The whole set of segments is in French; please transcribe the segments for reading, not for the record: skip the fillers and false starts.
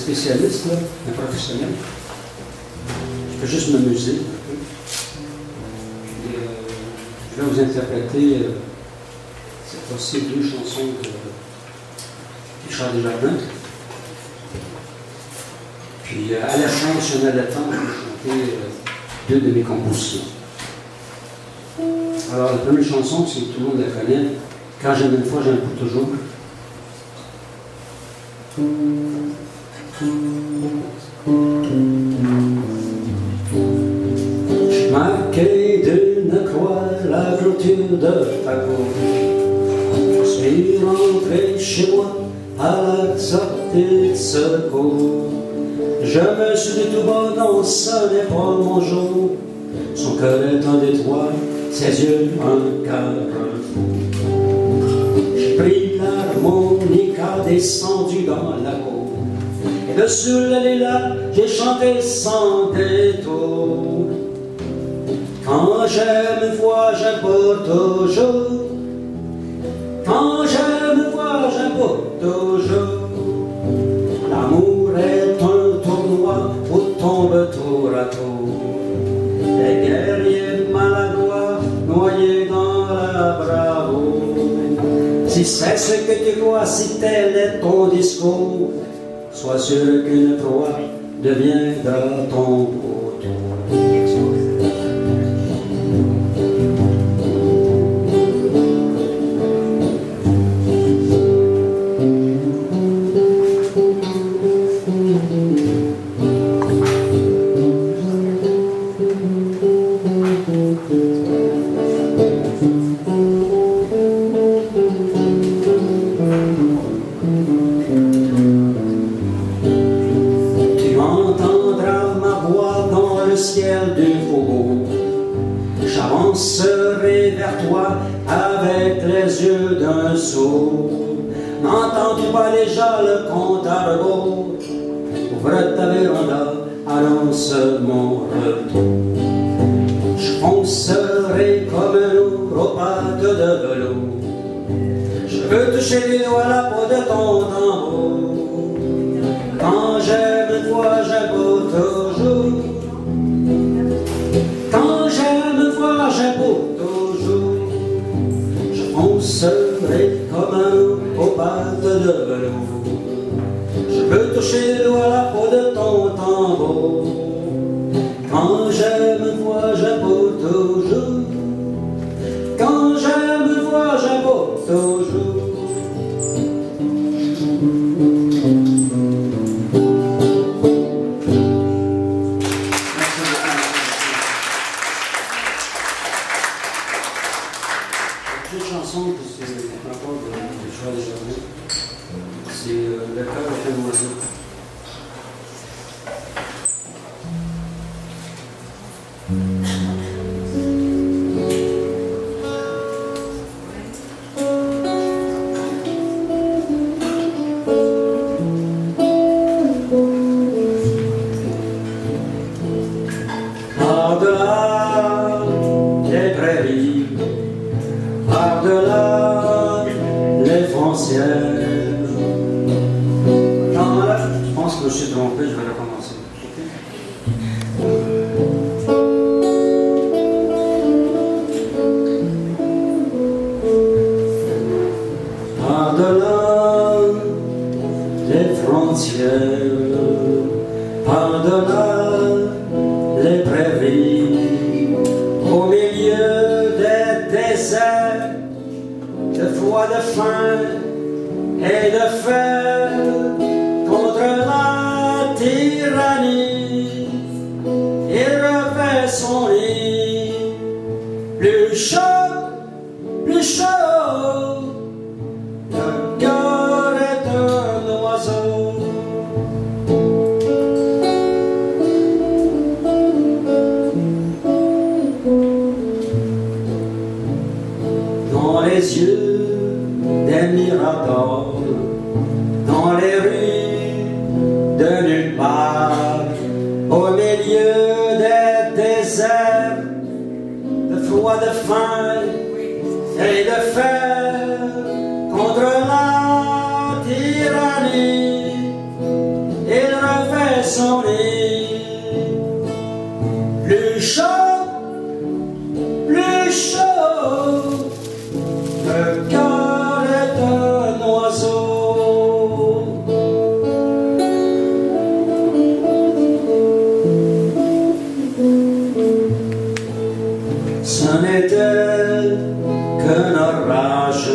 spécialiste, là, un professionnel. Je peux juste m'amuser un peu. Et, je vais vous interpréter cette fois-ci 2 chansons de Richard Desjardins. Puis à la fin, si on a le temps, je vais chanter 2 de mes compositions. Alors la première chanson, si tout le monde la connaît, Quand j'aime une fois, j'aime pour toujours. Je marquais d'une croix la clôture de ta cour. Je suis rentré chez moi à la sortie de ce cours. Je me suis dit tout bas, non, ça n'est pas mon jour. Son cœur est un détroit, ses yeux un carrefour. J'ai pris l'harmonica descendu dans la cour. Et dessus le lilas, j'ai chanté sans détour. Quand j'aime une fois, j'aime pour toujours. Quand j'aime une fois, j'aime pour toujours. L'amour est un tournoi où tombe tour à tour. Les guerriers maladroits noyés dans la bravoure. Si c'est ce que tu crois, si tel est ton discours, sois sûr qu'une proie deviendra ton poteau. J'avancerai vers toi avec les yeux d'un sourd. N'entends-tu pas déjà le compte à rebours? Ouvre ta véranda, annonce mon retour. Je foncerai comme un ours aux pattes de velours. Je veux toucher les doigts la peau de ton tambour. Quand j'aime une fois, j'aime pour toujours. Quand j'aime une fois, j'aime pour toujours. Je foncerai comme un loup aux pattes de velours. Je veux toucher le doigt la peau de ton tambour. Quand j'aime une fois, j'aime pour toujours. Quand j'aime une fois, j'aime pour toujours. Par-delà les prairies, par-delà les frontières. Je pense que je me suis trompé, je vais recommencer. Par-delà les frontières, par-delà les prairies, au milieu des déserts, de froid, de faim et de fer, contre la tyrannie, il refait son lit, plus chaud, plus chaud. Le cœur est un oiseau. Dans les yeux des miradors, dans les rues de nulle part, au milieu des déserts, de froid, de faim et de fer, contre la tyrannie, il sonner. Plus chaud, le cœur est un oiseau. Ce n'était qu'un orage,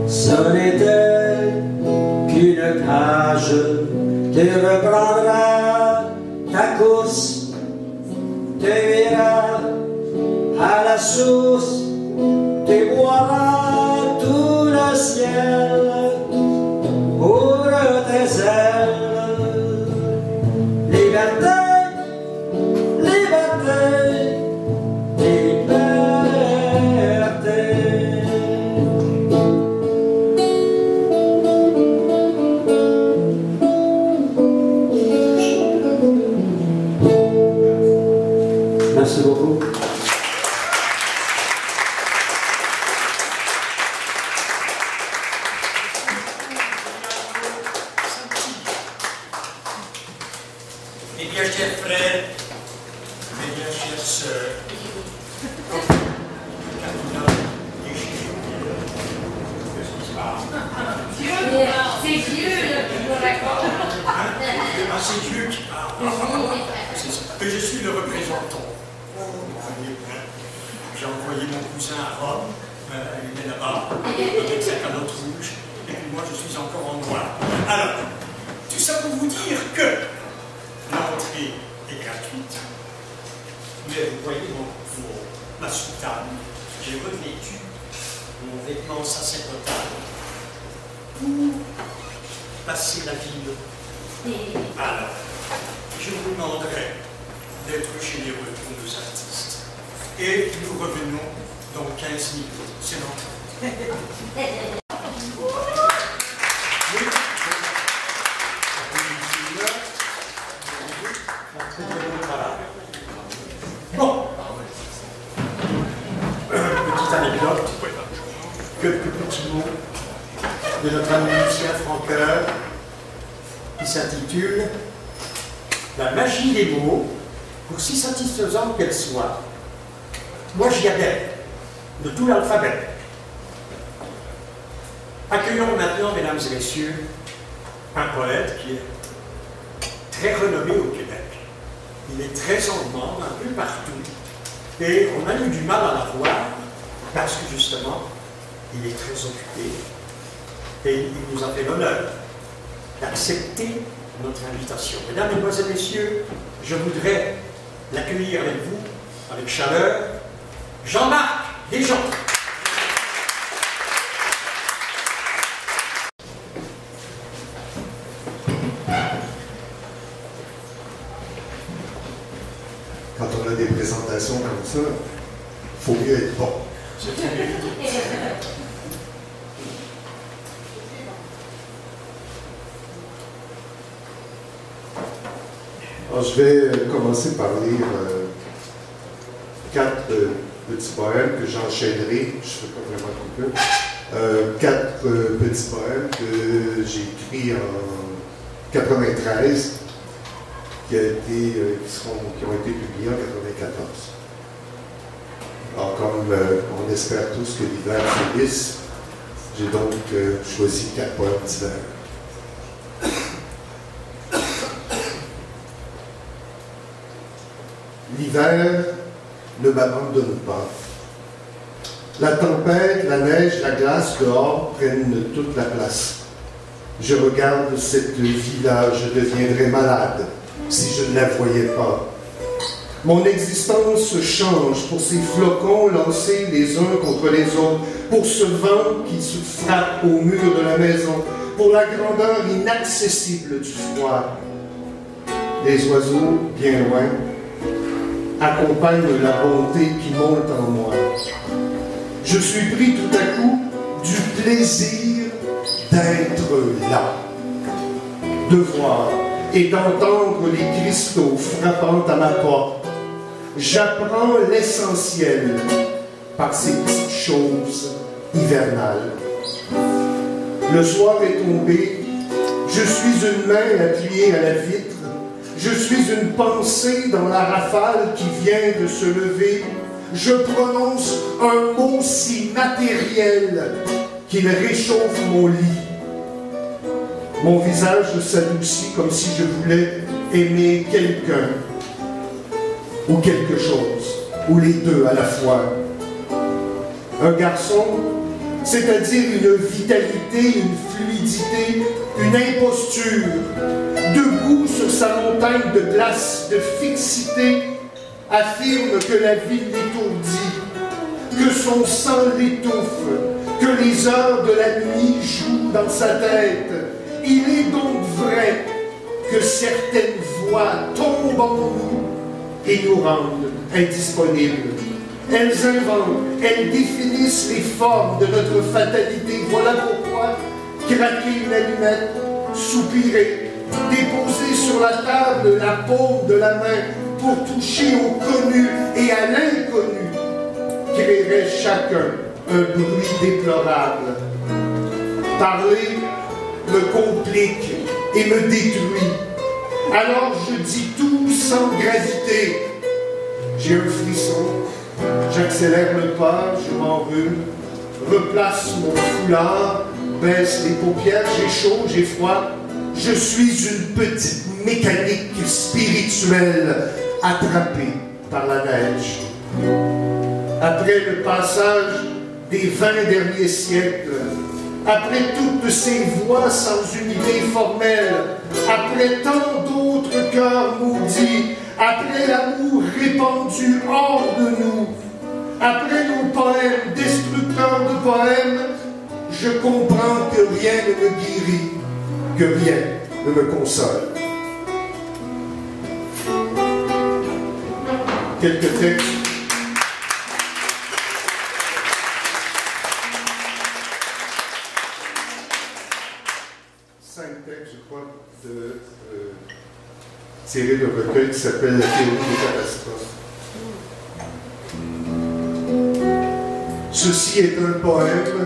ce n'était qu'une cage. Tu reprendras ta course, tu iras à la source, tu boiras tout le ciel pour tes ailes. Liberté, liberté, liberté. Merci beaucoup. Mes bien chers frères, mes bien chères sœurs, C'est Dieu qui nous raconte. c'est Dieu qui parle. Que je suis le représentant. J'ai envoyé mon cousin à Rome, il est là-bas, avec sa calotte rouge, et puis moi je suis encore en noir. Alors, tout ça pour vous dire que l'entrée est gratuite, mais vous voyez ma soutane, j'ai revêtu mon vêtement sacerdotal pour passer la ville. Alors, je vous demanderai d'être généreux pour nos artistes. Et nous revenons dans 15 minutes. C'est l'entrée. Bon. Petite anecdote. Quelques petits mots de notre ami Lucien Francoeur qui s'intitule La magie des mots, aussi satisfaisante qu'elle soit. Moi, j'y adhère, de tout l'alphabet. Accueillons maintenant, mesdames et messieurs, un poète qui est très renommé au Québec. Il est très en demande un peu partout. Et on a eu du mal à la voir parce que justement, il est très occupé. Et il nous a fait l'honneur d'accepter notre invitation. Mesdames, mesdemoiselles, messieurs, je voudrais l'accueillir avec vous, avec chaleur, Jean-Marc Desjans. Quand on a des présentations comme ça, il faut mieux être bon. Alors, je vais commencer par lire 4 petits poèmes que j'enchaînerai, je ne fais pas vraiment comme peu, 4 petits poèmes que j'ai écrits en 93, qui ont été publiés en 94. Alors, comme on espère tous que l'hiver finisse, j'ai donc choisi 4 poèmes d'hiver. L'hiver ne m'abandonne pas. La tempête, la neige, la glace dehors prennent toute la place. Je regarde cette vie-là, je deviendrais malade si je ne la voyais pas. Mon existence change pour ces flocons lancés les uns contre les autres, pour ce vent qui se frappe au mur de la maison, pour la grandeur inaccessible du froid. Les oiseaux, bien loin, accompagnent la bonté qui monte en moi. Je suis pris tout à coup du plaisir d'être là, de voir et d'entendre les cristaux frappant à ma porte. J'apprends l'essentiel par ces petites choses hivernales. Le soir est tombé, Je suis une main appuyée à la vitre. Je suis une pensée dans la rafale qui vient de se lever. Je prononce un mot si matériel qu'il réchauffe mon lit. Mon visage s'adoucit comme si je voulais aimer quelqu'un ou quelque chose, ou les deux à la fois. Un garçon, c'est-à-dire une vitalité, une fluidité, une imposture, debout sur sa montagne de glace, de fixité, affirme que la vie l'étourdit, que son sang l'étouffe, que les heures de la nuit jouent dans sa tête. Il est donc vrai que certaines voix tombent en nous et nous rendent indisponibles. Elles inventent, elles définissent les formes de notre fatalité. Voilà pourquoi craquer une allumette, soupirer, déposer sur la table la paume de la main pour toucher au connu et à l'inconnu créerait chacun un bruit déplorable. Parler me complique et me détruit. Alors je dis tout sans gravité. J'ai un frisson, j'accélère le pas, je m'enrhume, replace mon foulard, baisse les paupières, j'ai chaud, j'ai froid. Je suis une petite mécanique spirituelle attrapée par la neige. Après le passage des 20 derniers siècles, après toutes ces voix sans unité formelle, après tant d'autres cœurs maudits, après l'amour répandu hors de nous, après nos poèmes destructeurs de poèmes, je comprends que rien ne me guérit, que rien ne me console. Quelques textes. 5 textes, je crois, tirés d'un recueil qui s'appelle La théorie des catastrophes. Ceci est un poème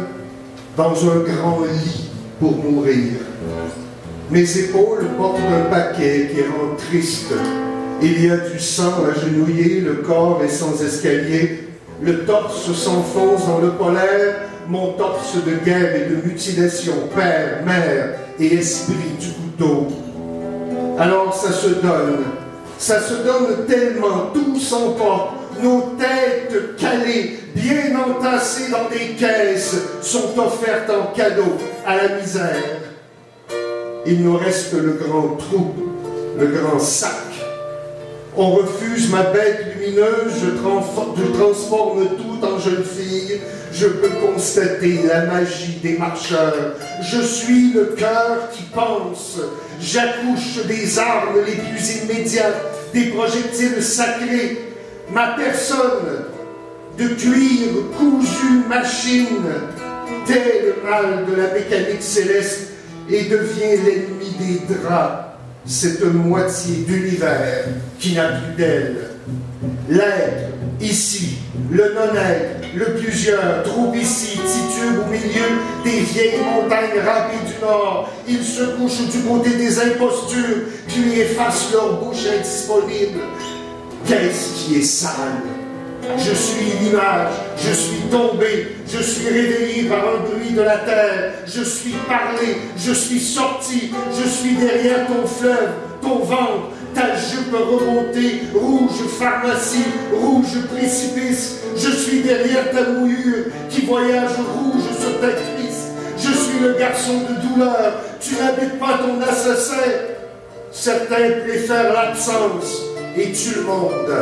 dans un grand lit pour mourir. Mes épaules portent un paquet qui rend triste. Il y a du sang agenouillé, le corps est sans escalier, le torse s'enfonce dans le polaire, mon torse de guerre et de mutilation, père, mère et esprit du couteau. Alors ça se donne tellement, tout s'emporte, nos têtes calées, bien entassées dans des caisses, sont offertes en cadeau à la misère. Il nous reste le grand trou, le grand sac. On refuse ma bête lumineuse, je transforme tout en jeune fille. Je peux constater la magie des marcheurs. Je suis le cœur qui pense. J'accouche des armes les plus immédiates, des projectiles sacrés. Ma personne, de cuir cousu machine, tait le mal de la mécanique céleste et devient l'ennemi des draps. Cette moitié d'univers qui n'a plus d'aile. L'être, ici, le non-être, le plusieurs, trouve ici, titube au milieu des vieilles montagnes râpées du nord. Ils se couchent du côté des impostures, puis effacent leur bouche indisponible. Qu'est-ce qui est sale? Je suis l'image, je suis tombé, je suis réveillé par un bruit de la terre, je suis parlé, je suis sorti, je suis derrière ton fleuve, ton ventre, ta jupe remontée, rouge pharmacie, rouge précipice, je suis derrière ta mouillure qui voyage rouge sur ta cuisse, je suis le garçon de douleur, tu n'habites pas ton assassin, certains préfèrent l'absence et tuent le monde.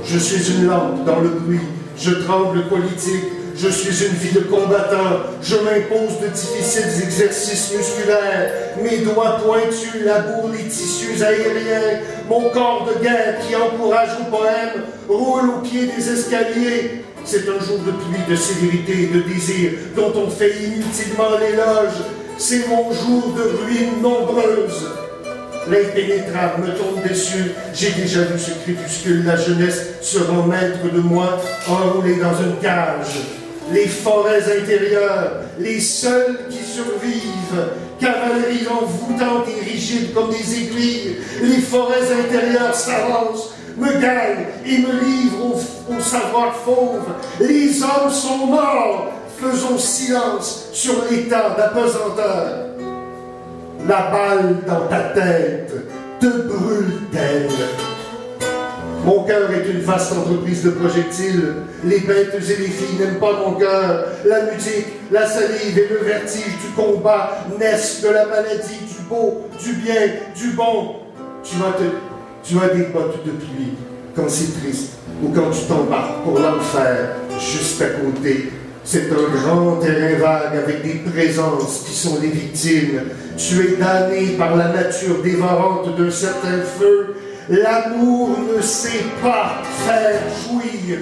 Je suis une lampe dans le bruit, je tremble politique, je suis une vie de combattant, je m'impose de difficiles exercices musculaires, mes doigts pointus labourent les tissus aériens, mon corps de guerre qui encourage au poème roule au pied des escaliers. C'est un jour de pluie, de sévérité et de désir dont on fait inutilement l'éloge, c'est mon jour de ruines nombreuses. L'impénétrable me tombe dessus. J'ai déjà vu ce crépuscule. La jeunesse se rend maître de moi, enroulé dans une cage. les forêts intérieures, les seuls qui survivent, cavalerie envoûtante et rigide comme des aiguilles, les forêts intérieures s'avancent, me gagnent et me livrent au savoir fauve. Les hommes sont morts, faisons silence sur l'état d'apesanteur. La balle dans ta tête te brûle-t-elle? Mon cœur est une vaste entreprise de projectiles. Les bêtes et les filles n'aiment pas mon cœur. La musique, la salive et le vertige du combat naissent de la maladie, du beau, du bien, du bon. Tu as des bottes de pluie quand c'est triste ou quand tu t'embarques pour l'enfer juste à côté. C'est un grand terrain vague avec des présences qui sont les victimes. Tu es damné par la nature dévorante d'un certain feu. L'amour ne sait pas faire jouir.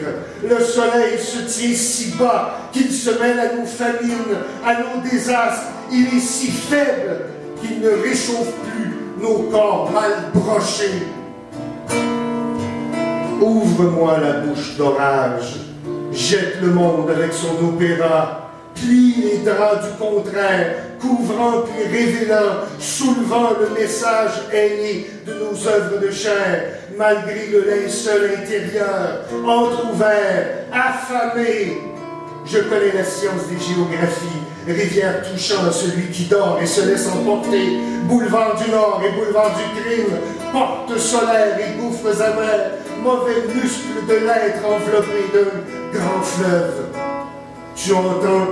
Le soleil se tient si bas qu'il se mêle à nos famines, à nos désastres. Il est si faible qu'il ne réchauffe plus nos corps mal brochés. Ouvre-moi la bouche d'orage, jette le monde avec son opéra, plie les draps du contraire, couvrant puis révélant, soulevant le message ailé de nos œuvres de chair, malgré le linceul intérieur, entrouvert, affamé. Je connais la science des géographies, rivière touchant à celui qui dort et se laisse emporter, boulevard du Nord et boulevard du crime, porte solaire et gouffres amers, mauvais muscles de l'être enveloppé d'un grand fleuve. Tu entends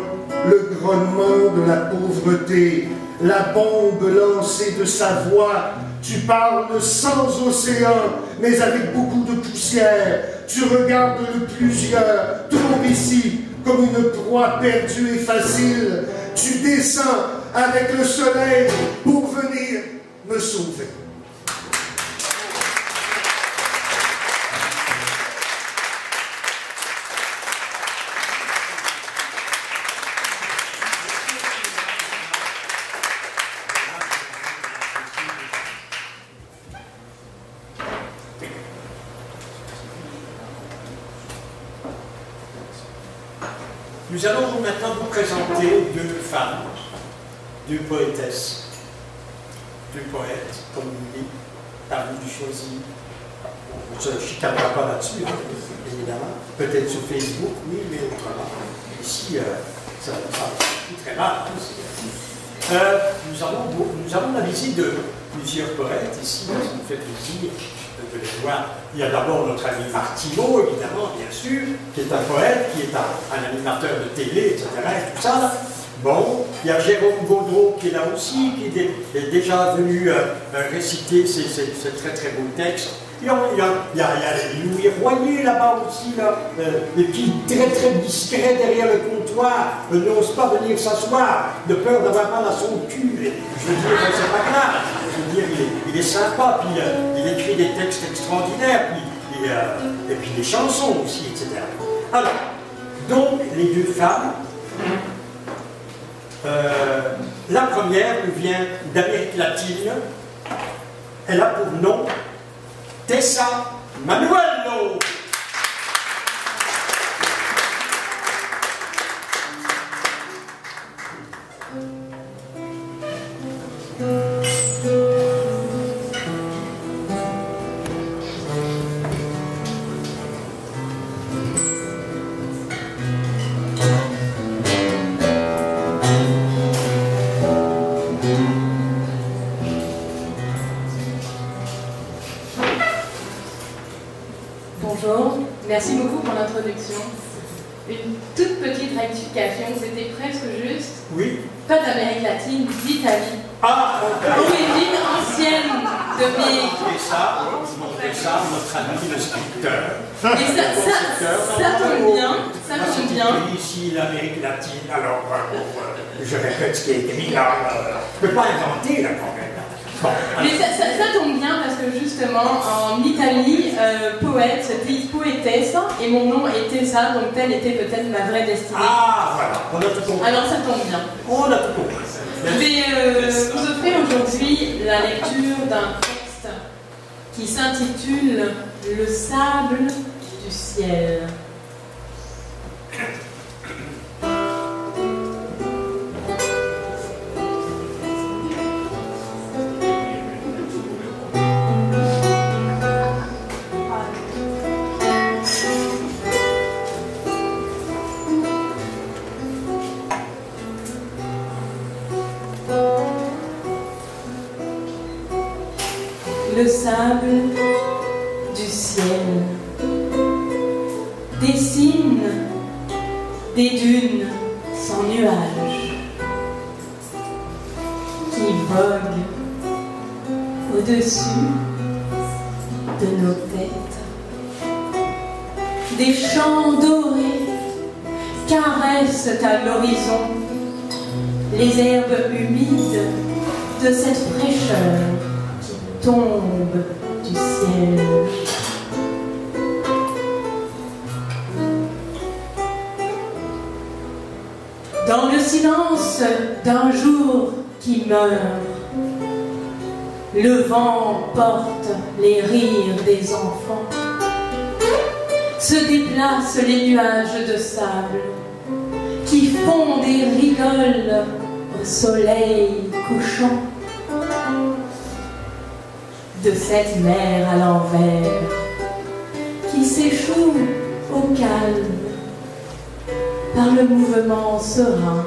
le grognement de la pauvreté, la bombe lancée de sa voix. Tu parles sans océan, mais avec beaucoup de poussière. Tu regardes le plusieurs, tombe ici comme une proie perdue et facile. Tu descends avec le soleil pour venir me sauver. Nous allons maintenant vous présenter deux femmes, deux poétesses, deux poètes, comme on dit, parmi du choisi. On ne se chicanera pas là-dessus, évidemment. Peut-être sur Facebook, oui, mais autrement. Ici, ça c'est très rare. Nous avons la visite de plusieurs poètes ici, ça nous fait plaisir de les voir. Il y a d'abord notre ami Martineau, évidemment, bien sûr, qui est un poète, qui est un animateur de télé, etc. Et tout ça. Là. Bon, il y a Jérôme Gaudreau qui est là aussi, qui est déjà venu réciter ces très très beaux textes. Il y a Louis Royer là-bas aussi, là, et qui très très discret derrière le comptoir, n'ose pas venir s'asseoir, de peur d'avoir mal à son cul. Et, je veux dire, c'est pas grave. Je veux dire, il est sympa, puis il écrit des textes extraordinaires, et puis des chansons aussi, etc. Alors, donc, les deux femmes, la première nous vient d'Amérique latine, elle a pour nom Tessa Manuello. Bonjour, merci beaucoup pour l'introduction. Une toute petite rectification, c'était presque juste. Oui. Pas d'Amérique latine, d'Italie. Ah, Origine ancienne de mes... Montrez ça, notre ami le sculpteur. Et ça tombe bien, ça tombe bien. Ici, l'Amérique latine, alors, je répète ce qui est écrit là, je ne peux pas inventer là quand même. Bon, mais ça tombe bien parce que justement, en Italie, poète se dit poétesse, et mon nom était ça, donc telle était peut-être ma vraie destinée. Ah, voilà, on a tout compris. Alors ça tombe bien. On a tout compris. Je vais vous offrir aujourd'hui la lecture d'un texte qui s'intitule « Le sable du ciel ». le sable du ciel. Dessine des dunes sans nuages qui voguent au-dessus de nos têtes. Des champs dorés caressent à l'horizon les herbes humides de cette fraîcheur qui tombe du ciel. Dans le silence d'un jour qui meurt, le vent porte les rires des enfants. Se déplacent les nuages de sable qui fondent et rigolent au soleil couchant. De cette mer à l'envers qui s'échoue au calme par le mouvement serein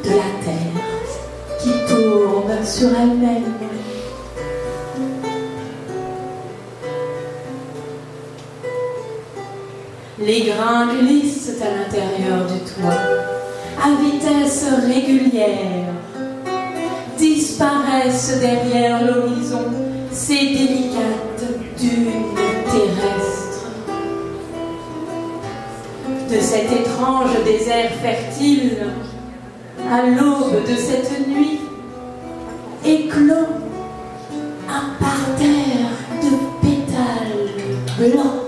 de la terre qui tourne sur elle-même. Les grains glissent à l'intérieur du toit, à vitesse régulière, disparaissent derrière l'horizon ces délicates dunes terrestres. De cet étrange désert fertile, à l'aube de cette nuit, éclot un parterre de pétales blancs.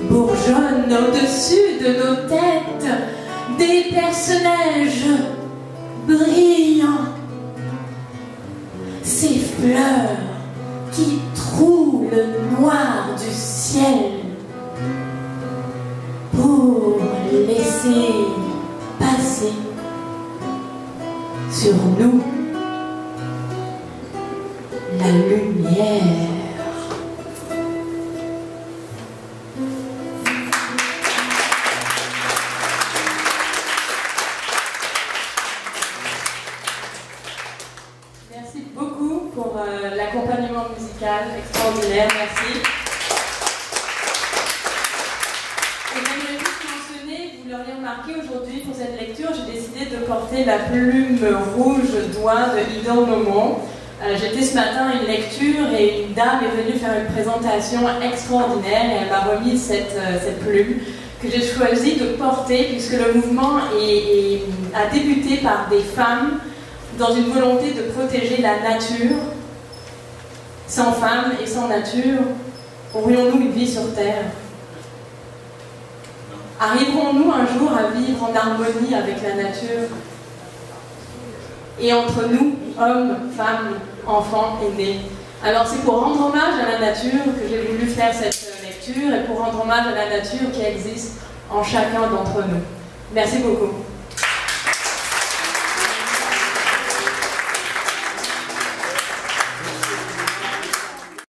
Bourgeonnent au-dessus de nos têtes des personnages brillants. Ces fleurs qui trouent le noir du ciel pour laisser passer sur nous la lumière. Merci beaucoup pour l'accompagnement musical extraordinaire, merci. Et j'aimerais juste mentionner, vous l'auriez remarqué aujourd'hui pour cette lecture, j'ai décidé de porter la plume rouge d'oie de Idole Momont. J'étais ce matin à une lecture et une dame est venue faire une présentation extraordinaire et elle m'a remis cette plume que j'ai choisi de porter puisque le mouvement a débuté par des femmes dans une volonté de protéger la nature. Sans femmes et sans nature, aurions-nous une vie sur Terre? Arriverons-nous un jour à vivre en harmonie avec la nature? Et entre nous, hommes, femmes, enfants, aînés. Alors c'est pour rendre hommage à la nature que j'ai voulu faire cette lecture et pour rendre hommage à la nature qui existe en chacun d'entre nous. Merci beaucoup.